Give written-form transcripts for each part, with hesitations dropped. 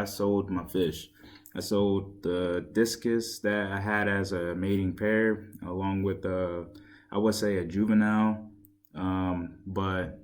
I sold my fish. I sold the discus that I had as a mating pair, along with I would say a juvenile. But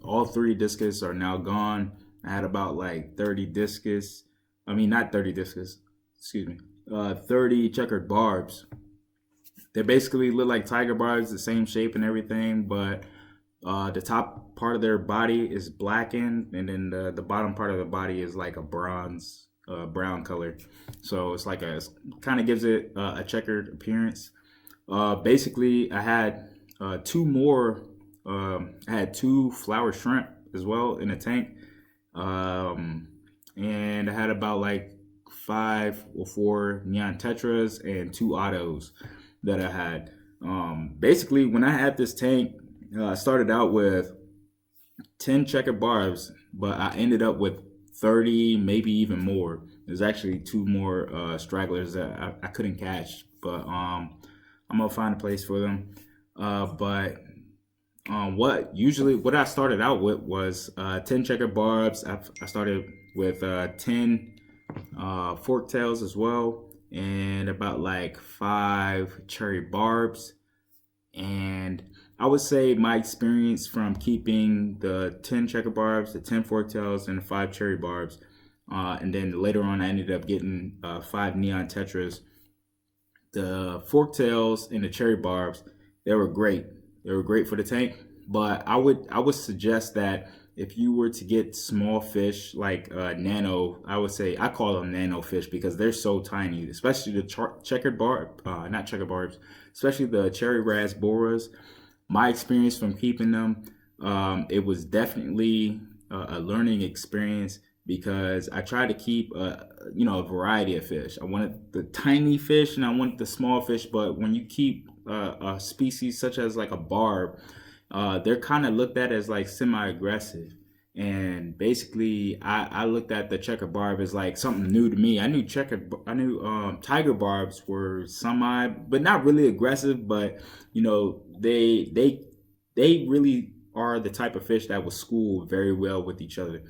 all three discus are now gone. I had about like 30 discus. I mean, not 30 discus. Excuse me. 30 checkered barbs. They basically look like tiger barbs, the same shape and everything, but the top part of their body is blackened, and then the bottom part of the body is like a bronze, brown color. So it's like kind of gives it a checkered appearance. Basically, I had two more. I had two flower shrimp as well in a tank, and I had about like 5 or 4 neon tetras and 2 autos that I had. Basically, when I had this tank, I started out with 10 checkered barbs, but I ended up with 30, maybe even more. There's actually 2 more stragglers that I couldn't catch, but I'm gonna find a place for them. But what I started out with was 10 checkered barbs. I started with 10 forktails as well, and about like 5 cherry barbs. And I would say my experience from keeping the 10 checker barbs, the 10 forktails, and the 5 cherry barbs, and then later on I ended up getting 5 neon tetras. The forktails and the cherry barbs, they were great. They were great for the tank, but I would suggest that if you were to get small fish like nano, I would say I call them nano fish because they're so tiny, especially the checkered barb, not checkered barbs, especially the cherry rasboras. My experience from keeping them, it was definitely a learning experience because I tried to keep a variety of fish. I wanted the tiny fish and I wanted the small fish, but when you keep a species such as like a barb, they're kind of looked at as like semi-aggressive. And basically, I looked at the checker barb as like something new to me. I knew tiger barbs were semi, but not really aggressive. But they really are the type of fish that will school very well with each other.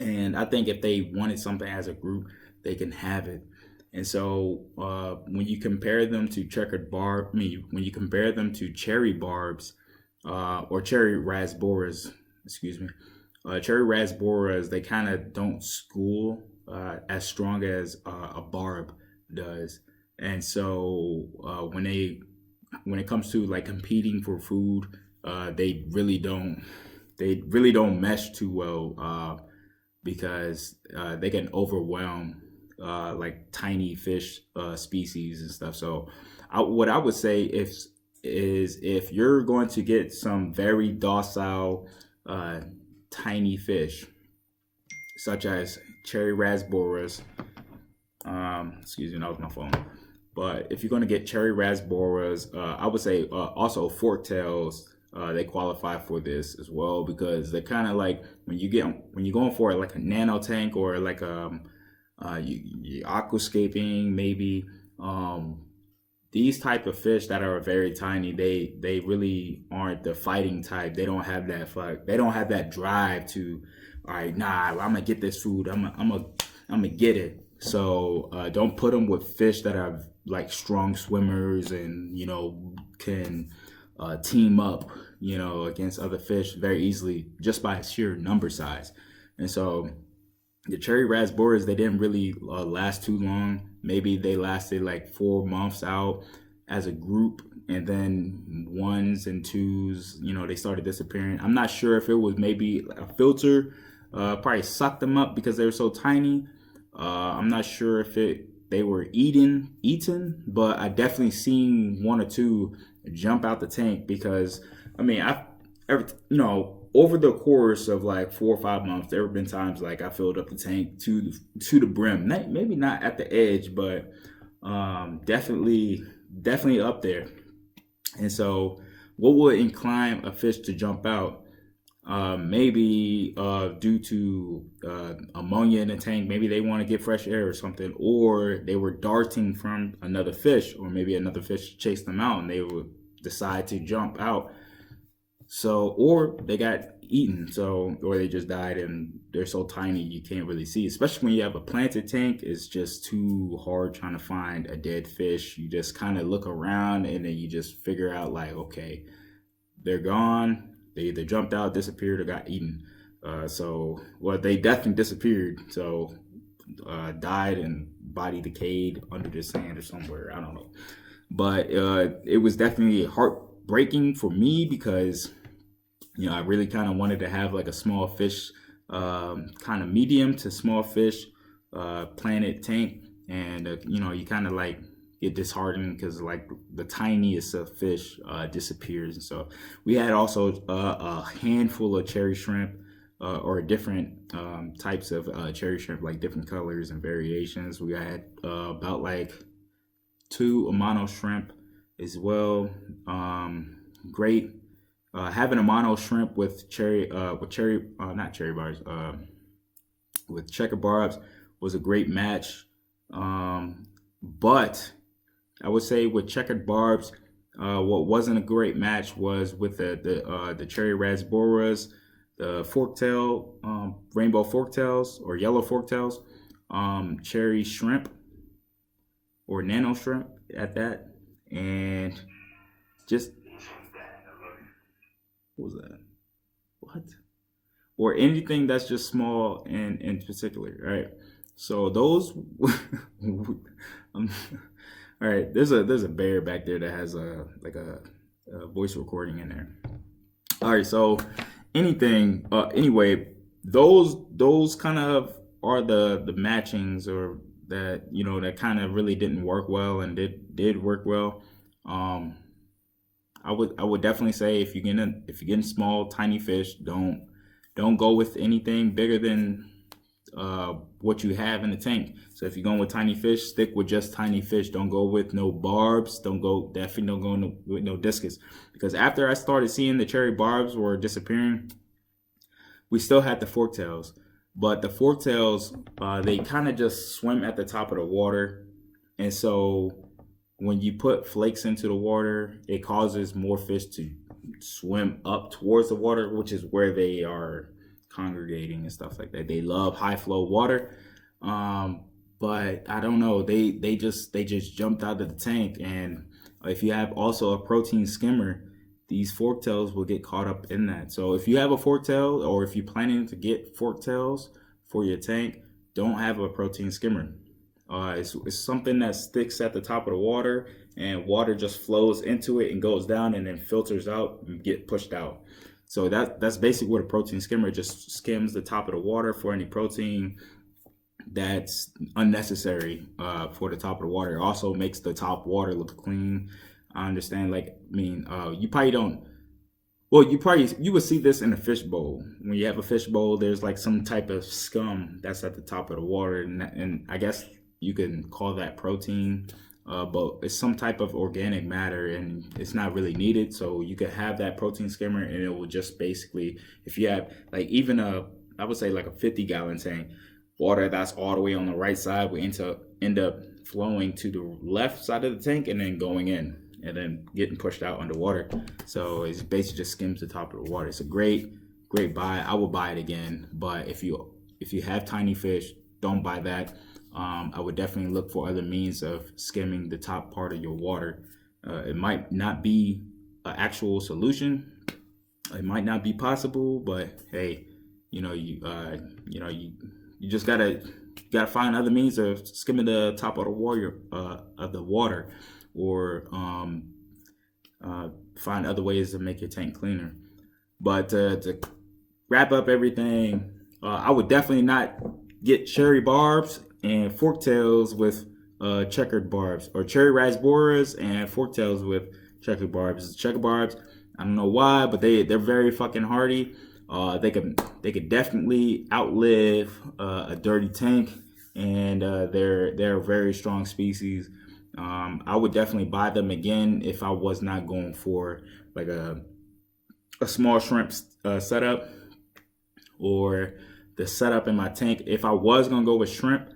And I think if they wanted something as a group, they can have it. And so when you compare them to when you compare them to cherry barbs, or cherry rasboras, excuse me. Cherry rasboras, they kind of don't school as strong as a barb does. And so when it comes to like competing for food, they really don't mesh too well because they can overwhelm like tiny fish species and stuff. So what I would say is if you're going to get some very docile tiny fish such as cherry rasboras, excuse me, that was my phone, but if you're going to get cherry rasboras, I would say also forktails, they qualify for this as well because they're kind of like when you're going for like a nano tank or like you aquascaping maybe, these type of fish that are very tiny, they really aren't the fighting type. They don't have that fight. They don't have that drive to, all right, nah, I'm gonna get this food. I'm gonna get it. So don't put them with fish that are like strong swimmers and can team up against other fish very easily just by sheer number size. And so the cherry rasboras, they didn't really last too long. Maybe they lasted like 4 months out as a group, and then ones and twos, they started disappearing. I'm not sure if it was maybe a filter probably sucked them up because they were so tiny. I'm not sure if they were eaten, but I definitely seen 1 or 2 jump out the tank because over the course of like 4 or 5 months, there have been times like I filled up the tank to the brim. Maybe not at the edge, but definitely up there. And so, what would incline a fish to jump out? Maybe due to ammonia in the tank. Maybe they want to get fresh air or something, or they were darting from another fish, or maybe another fish chased them out and they would decide to jump out. So, or they got eaten, so, or they just died, and they're so tiny you can't really see. Especially when you have a planted tank, it's just too hard trying to find a dead fish. You just kind of look around, and then you just figure out like, okay, they're gone. They either jumped out, disappeared, or got eaten. Well, they definitely disappeared. So, died and body decayed under the sand or somewhere. I don't know. But it was definitely heartbreaking for me because, I really kind of wanted to have like a small fish, kind of medium to small fish, planted tank. And, you kind of like get disheartened because like the tiniest of fish disappears. And so we had also a handful of cherry shrimp, or different types of cherry shrimp, like different colors and variations. We had about like 2 Amano shrimp as well. Great. Having Amano shrimp with not cherry bars, with checkered barbs was a great match. But I would say with checkered barbs, what wasn't a great match was with the cherry Rasboras, the forktail, rainbow forktails or yellow forktails, cherry shrimp or nano shrimp at that, and just what was that? What? Or anything that's just small and in particular, right? So those, all right. There's a bear back there that has a voice recording in there. All right, so anything, anyway, those kind of are the matchings, or that that kind of really didn't work well and did work well. I would definitely say if you're getting small tiny fish, don't go with anything bigger than what you have in the tank. So if you're going with tiny fish, stick with just tiny fish. Don't go with no barbs. Definitely don't go with no discus, because after I started seeing the cherry barbs were disappearing, we still had the forktails, but the forktails, they kind of just swim at the top of the water, and so when you put flakes into the water, it causes more fish to swim up towards the water, which is where they are congregating and stuff like that. They love high flow water, but I don't know. They just jumped out of the tank, and if you have also a protein skimmer, these forktails will get caught up in that. So if you have a forktail, or if you're planning to get forktails for your tank, don't have a protein skimmer. It's something that sticks at the top of the water, and water just flows into it and goes down and then filters out and get pushed out. So that's basically what a protein skimmer, just skims the top of the water for any protein that's unnecessary for the top of the water. It also makes the top water look clean. I understand. You probably don't. Well, you would see this in a fish bowl. When you have a fish bowl, there's like some type of scum that's at the top of the water, and I guess you can call that protein, but it's some type of organic matter, and it's not really needed. So you could have that protein skimmer, and it will just basically, if you have like even I would say like a 50-gallon tank, water that's all the way on the right side will end up flowing to the left side of the tank and then going in and then getting pushed out underwater. So it basically just skims the top of the water. It's a great buy. I will buy it again, but if you have tiny fish, don't buy that. I would definitely look for other means of skimming the top part of your water. It might not be an actual solution. It might not be possible, but hey, you just gotta find other means of skimming the top of the water, or find other ways to make your tank cleaner. But to wrap up everything, I would definitely not get cherry barbs and forktails with checkered barbs, or cherry rasboras and forktails with checkered barbs. Checkered barbs, I don't know why, but they're very fucking hardy. They could definitely outlive a dirty tank, and they're a very strong species. I would definitely buy them again if I was not going for like a small shrimp setup, or the setup in my tank. If I was gonna go with shrimp,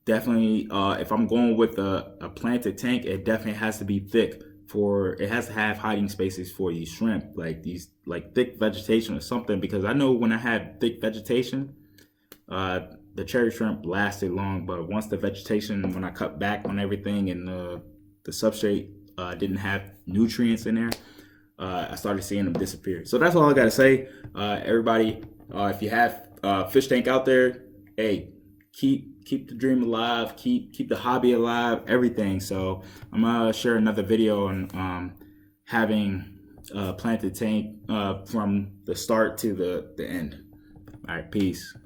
definitely if I'm going with a planted tank, it definitely has to be thick for it has to have hiding spaces for these shrimp, like these like thick vegetation or something, because I know when I had thick vegetation, the cherry shrimp lasted long, but once the vegetation, when I cut back on everything and the substrate didn't have nutrients in there, I started seeing them disappear. So that's all I gotta say. Everybody, if you have fish tank out there, hey, keep the dream alive, keep the hobby alive, everything. So I'm gonna share another video on having planted tank from the start to the end. All right, peace.